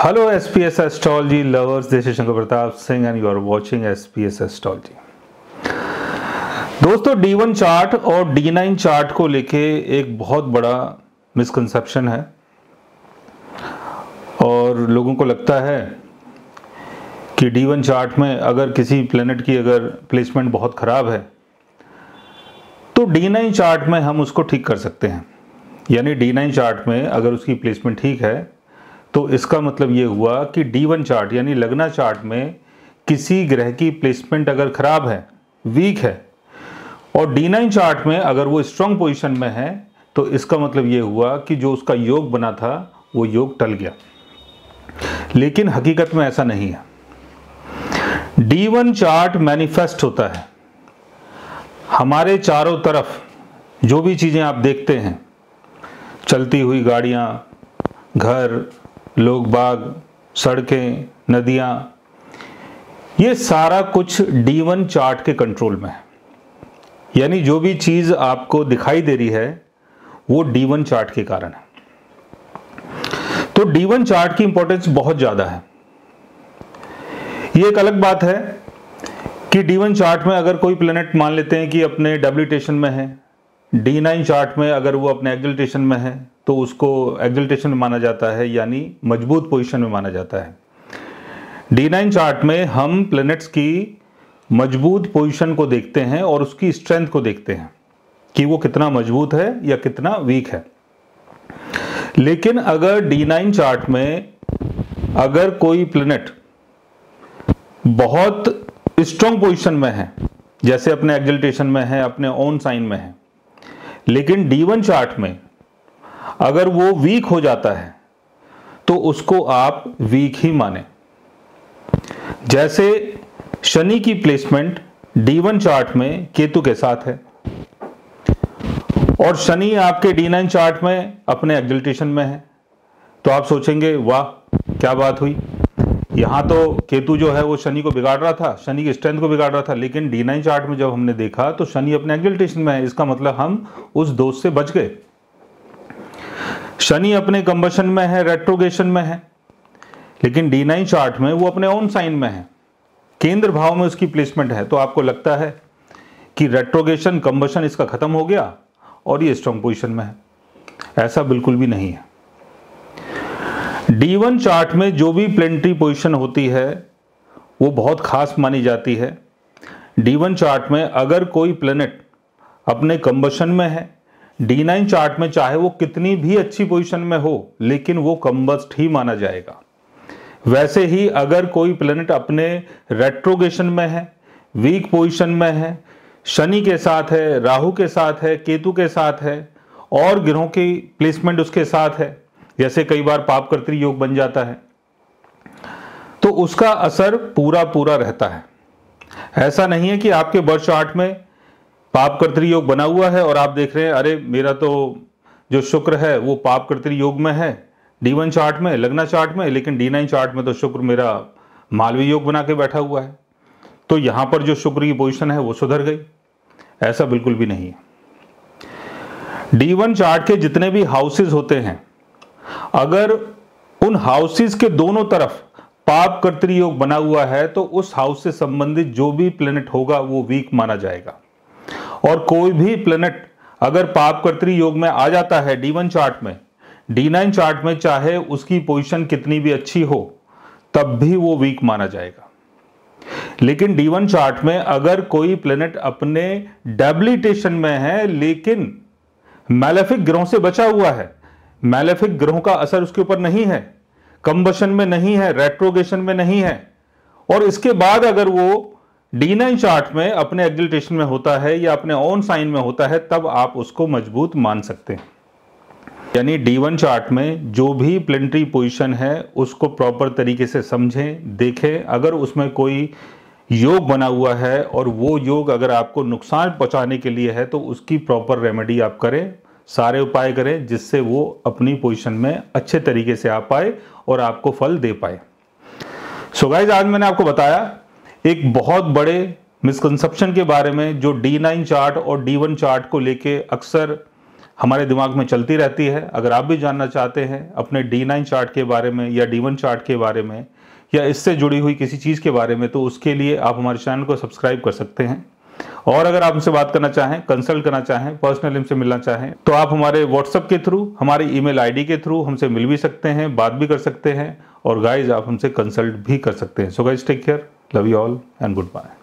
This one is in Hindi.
Hello SPS Astrology lovers, this is Shankar Pratap Singh and you are watching SPS Astrology। दोस्तों D1 चार्ट और D9 चार्ट को लेके एक बहुत बड़ा मिसकंसेप्शन है और लोगों को लगता है कि D1 चार्ट में अगर किसी प्लेनेट की अगर प्लेसमेंट बहुत ख़राब है तो D9 चार्ट में हम उसको ठीक कर सकते हैं। यानी D9 चार्ट में अगर उसकी प्लेसमेंट ठीक है तो इसका मतलब ये हुआ कि D1 चार्ट यानी लग्ना चार्ट में किसी ग्रह की प्लेसमेंट अगर खराब है, वीक है, और D9 चार्ट में अगर वो स्ट्रांग पोजीशन में है तो इसका मतलब ये हुआ कि जो उसका योग बना था वो योग टल गया। लेकिन हकीकत में ऐसा नहीं है। D1 चार्ट मैनिफेस्ट होता है हमारे चारों तरफ, जो भी चीज़ें आप देखते हैं, चलती हुई गाड़ियाँ, घर, लोग बाग, सड़कें, नदियाँ, ये सारा कुछ D1 चार्ट के कंट्रोल में है। यानी जो भी चीज़ आपको दिखाई दे रही है वो D1 चार्ट के कारण है। तो D1 चार्ट की इंपॉर्टेंस बहुत ज़्यादा है। ये एक अलग बात है कि D1 चार्ट में अगर कोई प्लेनेट मान लेते हैं कि अपने डेबिलिटेशन में है, D9 चार्ट में अगर वो अपने एक्सल्टेशन में है तो उसको एक्सल्टेशन में माना जाता है, यानी मजबूत पोजीशन में माना जाता है। D9 चार्ट में हम प्लैनेट्स की मजबूत पोजीशन को देखते हैं और उसकी स्ट्रेंथ को देखते हैं कि वो कितना मजबूत है या कितना वीक है। लेकिन अगर D9 चार्ट में अगर कोई प्लैनेट बहुत स्ट्रॉन्ग पोजीशन में है, जैसे अपने एक्सल्टेशन में है, अपने ओन साइन में है, लेकिन D1 चार्ट में अगर वो वीक हो जाता है तो उसको आप वीक ही माने। जैसे शनि की प्लेसमेंट D1 चार्ट में केतु के साथ है और शनि आपके D9 चार्ट में अपने एक्सल्टेशन में है, तो आप सोचेंगे वाह क्या बात हुई, यहाँ तो केतु जो है वो शनि को बिगाड़ रहा था, शनि की स्ट्रेंथ को बिगाड़ रहा था, लेकिन D9 चार्ट में जब हमने देखा तो शनि अपने एक्सल्टेशन में है। इसका मतलब हम उस दोष से बच गए। शनि अपने कंबशन में है, रेट्रोगेशन में है, लेकिन D9 चार्ट में वो अपने ओन साइन में है, केंद्र भाव में उसकी प्लेसमेंट है। तो आपको लगता है कि रेट्रोगेशन, कंबशन इसका खत्म हो गया और ये स्ट्रांग पोजीशन में है। ऐसा बिल्कुल भी नहीं है। D1 चार्ट में जो भी प्लेनेटरी पोजीशन होती है वो बहुत खास मानी जाती है। D1 चार्ट में अगर कोई प्लेनेट अपने कंबशन में है, D9 चार्ट में चाहे वो कितनी भी अच्छी पोजीशन में हो लेकिन वो कंबस्ट ही माना जाएगा। वैसे ही अगर कोई प्लेनेट अपने रेट्रोगेशन में है, वीक पोजीशन में है, शनि के साथ है, राहु के साथ है, केतु के साथ है और ग्रहों की प्लेसमेंट उसके साथ है, जैसे कई बार पाप कर्तृ योग बन जाता है, तो उसका असर पूरा पूरा रहता है। ऐसा नहीं है कि आपके बर्थ चार्ट में पाप कर्तृ योग बना हुआ है और आप देख रहे हैं अरे मेरा तो जो शुक्र है वो पाप कर्तृ योग में है D1 चार्ट में, लग्ना चार्ट में, लेकिन D9 चार्ट में तो शुक्र मेरा मालवी योग बना के बैठा हुआ है, तो यहां पर जो शुक्र की पोजीशन है वो सुधर गई। ऐसा बिल्कुल भी नहीं है। D1 चार्ट के जितने भी हाउसेस होते हैं, अगर उन हाउसेस के दोनों तरफ पाप कर्तृ योग बना हुआ है तो उस हाउस से संबंधित जो भी प्लेनेट होगा वो वीक माना जाएगा। और कोई भी प्लेनेट अगर पाप कर्तृ योग में आ जाता है D1 चार्ट में, D9 चार्ट में चाहे उसकी पोजीशन कितनी भी अच्छी हो तब भी वो वीक माना जाएगा। लेकिन D1 चार्ट में अगर कोई प्लेनेट अपने डेबिलिटेशन में है लेकिन मैलेफिक ग्रहों से बचा हुआ है, मैलेफिक ग्रहों का असर उसके ऊपर नहीं है, कंबशन में नहीं है, रेट्रोगेशन में नहीं है, और इसके बाद अगर वो D9 चार्ट में अपने एक्सल्टेशन में होता है या अपने ओन साइन में होता है, तब आप उसको मजबूत मान सकते हैं। यानी D1 चार्ट में जो भी प्लेनेटरी पोजीशन है उसको प्रॉपर तरीके से समझें, देखें। अगर उसमें कोई योग बना हुआ है और वो योग अगर आपको नुकसान पहुंचाने के लिए है तो उसकी प्रॉपर रेमेडी आप करें, सारे उपाय करें जिससे वो अपनी पोजीशन में अच्छे तरीके से आ पाए और आपको फल दे पाए। सो गाइस, आज मैंने आपको बताया एक बहुत बड़े मिसकंसेप्शन के बारे में जो D9 चार्ट और D1 चार्ट को लेके अक्सर हमारे दिमाग में चलती रहती है। अगर आप भी जानना चाहते हैं अपने D9 चार्ट के बारे में या D1 चार्ट के बारे में या इससे जुड़ी हुई किसी चीज़ के बारे में, तो उसके लिए आप हमारे चैनल को सब्सक्राइब कर सकते हैं। और अगर आप हमसे बात करना चाहें, कंसल्ट करना चाहें, पर्सनली हमसे मिलना चाहें, तो आप हमारे व्हाट्सएप के थ्रू, हमारी ईमेल आईडी के थ्रू हमसे मिल भी सकते हैं, बात भी कर सकते हैं, और गाइज आप हमसे कंसल्ट भी कर सकते हैं। So guys take care, love you all and good bye.